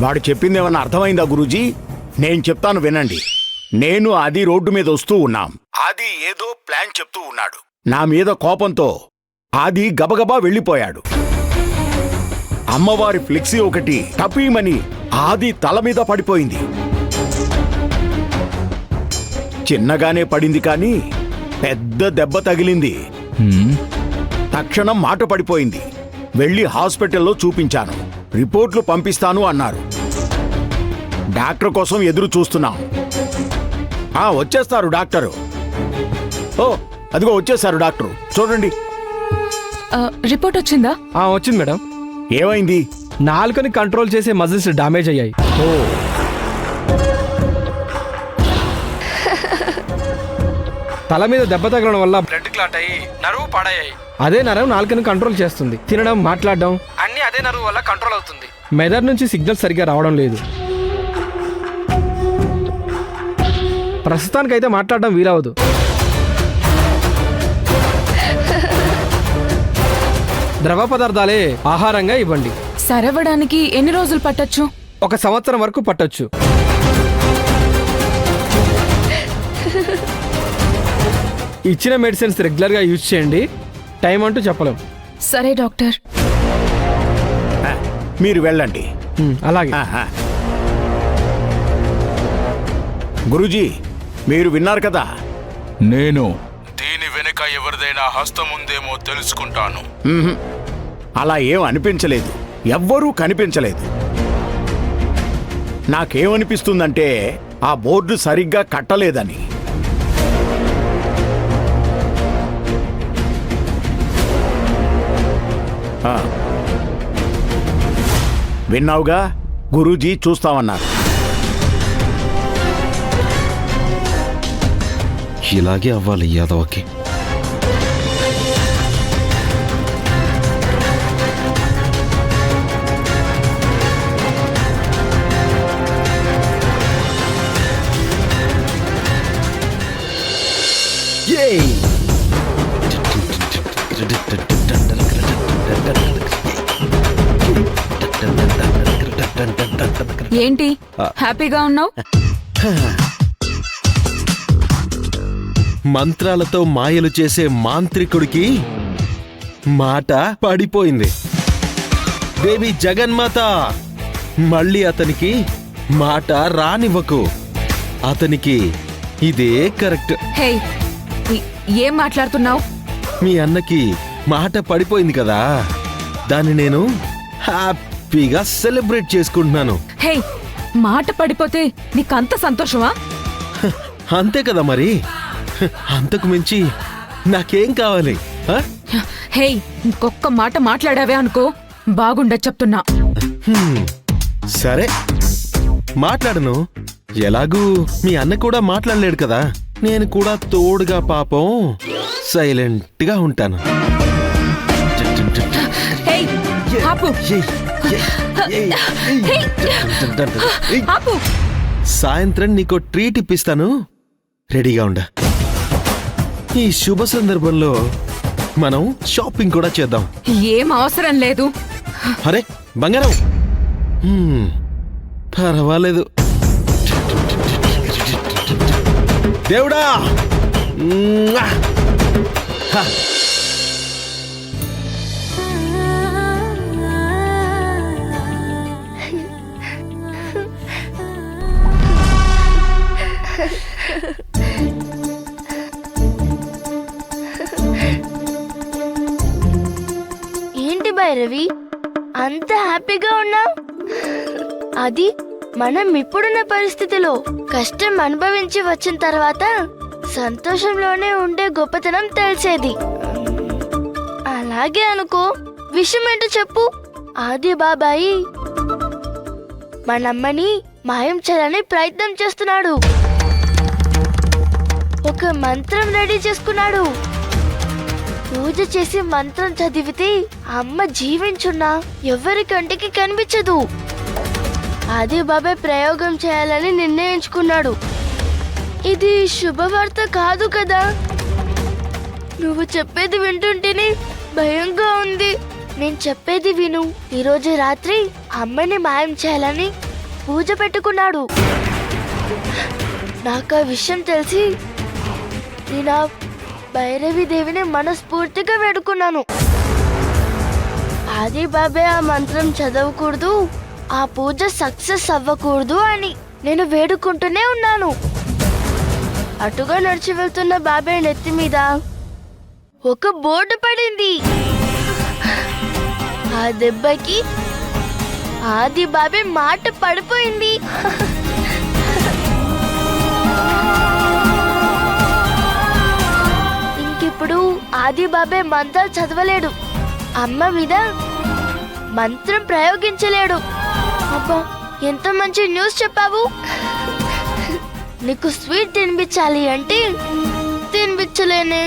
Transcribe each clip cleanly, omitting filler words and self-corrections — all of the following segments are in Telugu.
వాడు చెప్పిందేమన్నా అర్థమైందా గురూజీ? నేను చెప్తాను వినండి. నేను అది రోడ్డు మీద వస్తూ ఉన్నాం. అది ఏదో ప్లాన్ చెప్తూ ఉన్నాడు. నా మీద కోపంతో అది గబగబా వెళ్ళిపోయాడు. అమ్మవారి ఫ్లెక్సీ ఒకటి టపీమని ఆది తల మీద పడిపోయింది. చిన్నగానే పడింది కానీ పెద్ద దెబ్బ తగిలింది. తక్షణం మాట పడిపోయింది. వెళ్ళి హాస్పిటల్లో చూపించాను. రిపోర్ట్లు పంపిస్తాను అన్నారు. డాక్టర్ కోసం ఎదురు చూస్తున్నాం. వచ్చేస్తారు డాక్టరు. ఓ అదిగో వచ్చేసారు డాక్టరు. చూడండి. రిపోర్ట్ వచ్చిందా? వచ్చింది మేడం. ఏమైంది? నాలుకని కంట్రోల్ చేసే మజిల్స్ డామేజ్ అయ్యాయి. తల మీద దెబ్బ తగలడం వల్ల బ్లడ్ క్లాట్ అయ్యి నరువు పాడయ్యాయి. అదే నరం నాలుకని కంట్రోల్ చేస్తుంది. తినడం, మాట్లాడడం అన్ని అదే నరువు వల్ల కంట్రోల్ అవుతుంది. మెదడు నుంచి సిగ్నల్ సరిగ్గా రావడం లేదు. ప్రస్తుతానికైతే మాట్లాడడం వీలవదు. ద్రవ పదార్థాలే ఆహారంగా ఇవ్వండి. సరవడానికి ఎన్ని రోజులు పట్టొచ్చు? 1 సంవత్సరం వరకు పట్టొచ్చు. ఇచ్చిన మెడిసిన్స్ రెగ్యులర్ గా యూజ్ చేయండి. టైం అంటూ చెప్పలేం. సరే డాక్టర్. మీరు వెళ్ళండి. అలాగే. గురూజీ మీరు విన్నారు కదా. నేను దీని వెనుక ఎవరిదైనా హస్తం ఉందేమో తెలుసుకుంటాను. అలా ఏం అనిపించలేదు. ఎవ్వరూ కనిపించలేదు. నాకేమనిపిస్తుందంటే ఆ బోర్డు సరిగ్గా కట్టలేదని. విన్నావుగా, గురూజీ చూస్తామన్నారు. ఇలాగే అవ్వాలి యాదవకి. ఏంటి హ్యాపీగా ఉన్నావు? మంత్రాలతో మాయలు చేసే మాంత్రికుడికి మాట పడిపోయింది. దేవి జగన్మాత మళ్ళీ అతనికి మాట రానివ్వకు. అతనికి ఇదే కరెక్ట్. హే, ఏం మాట్లాడుతున్నావు? మీ అన్నకి మాట పడిపోయింది కదా, దాన్ని నేను హ్యాపీగా సెలబ్రేట్ చేసుకుంటున్నాను. హే, మాట పడిపోతే నీకంత సంతోషమా? అంతే కదా మరి. అంతకు మించి నాకేం కావాలి? హే, ఇంకొక్క మాట మాట్లాడావే అనుకో బాగుండదు చెప్తున్నా. సరే మాట్లాడను. ఎలాగూ మీ అన్న కూడా మాట్లాడలేడు కదా, నేను కూడా తోడుగా పాపం సైలెంట్ గా ఉంటాను. హే, ఆపు. ఆపు. సాయంత్రం నీకో ట్రీట్ ఇప్పిస్తాను, రెడీగా ఉండ. ఈ శుభ సందర్భంలో మనం షాపింగ్ కూడా చేద్దాం. ఏం అవసరం లేదు. అరే బంగారం, పర్వాలేదు. దేవుడా, ఏంటి భైరవి అంత హ్యాపీగా ఉన్నావు? అది మనం ఇప్పుడున్న పరిస్థితిలో కష్టం అనుభవించి వచ్చిన తర్వాత సంతోషంలోనే ఉండే గొప్పతనం తెలిసేది. అలాగే అనుకో. విషయం ఏంటో చెప్పు. ఆది బాబాయి మనమ్మని మాయం చేయాలని ప్రయత్నం చేస్తున్నాడు. ఒక మంత్రం రెడీ చేసుకున్నాడు. పూజ చేసి మంత్రం చదివితే అమ్మ జీవించున్నా ఎవరి కంటికి కనిపించదు. ఆది బాబాయ్ ప్రయోగం చేయాలని నిర్ణయించుకున్నాడు. ఇది శుభవార్త కాదు కదా. నువ్వు చెప్పేది వింటుంటేనే భయంగా ఉంది. నేను చెప్పేది విను. ఈరోజు రాత్రి అమ్మని మాయం చేయాలని పూజ పెట్టుకున్నాడు. నాకు ఆ విషయం తెలిసి నేను ఆ భైరవి దేవిని మనస్ఫూర్తిగా వేడుకున్నాను. ఆది బాబే ఆ మంత్రం చదవకూడదు, ఆ పూజ సక్సెస్ అవ్వకూడదు అని నేను వేడుకుంటూనే ఉన్నాను. అటుగా నడిచి వెళ్తున్న బాబే నెత్తి మీద ఒక బోర్డు పడింది. ఆ దెబ్బకి ఆది బాబే మాట పడిపోయింది. ఇంకిప్పుడు ఆది బాబే మంత్రాలు చదవలేడు, అమ్మ మీద మంత్రం ప్రయోగించలేడు. అబ్బా, ఎంత మంచి న్యూస్ చెప్పావు. నీకు స్వీట్ తినిపించాలి అంటే తినిపించలేనే.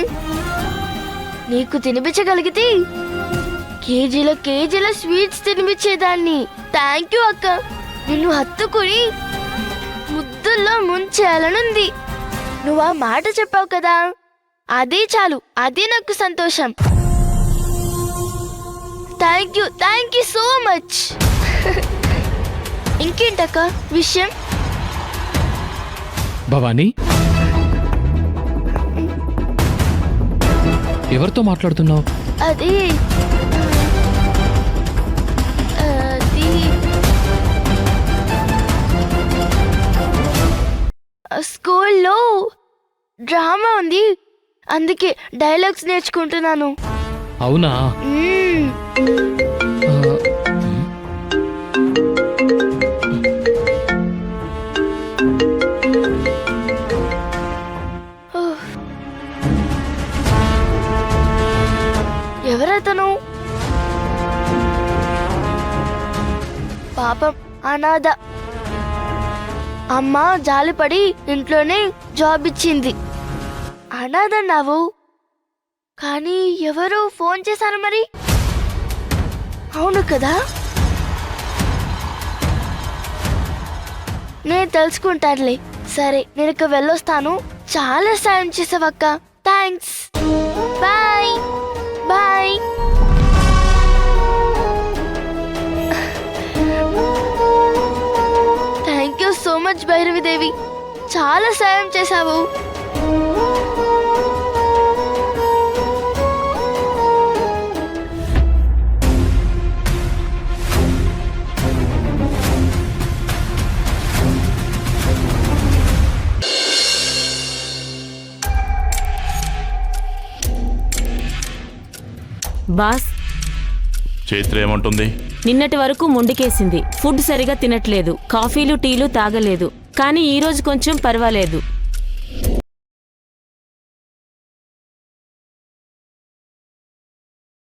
నీకు తినిపించగలిగితే కేజీల కేజీల స్వీట్స్ తినిపించేదాన్ని. థ్యాంక్ యూ అక్క. నిన్ను హత్తుకుని ముద్దుల్లో ముంచేయాలనుంది. నువ్వు ఆ మాట చెప్పావు కదా, అదే చాలు. అదే నాకు సంతోషం. Thank you so much. ఇంకేంటక్క విషయం? భవానీ, ఎవరితో మాట్లాడుతున్నావు? అది స్కూల్లో డ్రామా ఉంది, అందుకే డైలాగ్స్ నేర్చుకుంటున్నాను. అవునా? ఆ, ఎవరతను? పాపం అనాథ. అమ్మ జాలిపడి ఇంట్లోనే జాబ్ ఇచ్చింది. అనాథన్నావు, కానీ ఎవరు ఫోన్ చేశారు మరి? అవును కదా, నేను తెలుసుకుంటానులే. సరే, నేను ఇక వెళ్ళొస్తాను. చాలా సాయం చేసావక్క. Thanks. Bye bye. Thank you so much Bhairavi Devi, చాలా సాయం చేశావు. బాస్, చైత్ర ఏమంటుంది? నిన్నటి వరకు మొండికేసింది. ఫుడ్ సరిగా తినట్లేదు, కాఫీలు టీలు తాగలేదు. కానీ ఈ రోజు కొంచెం పర్వాలేదు.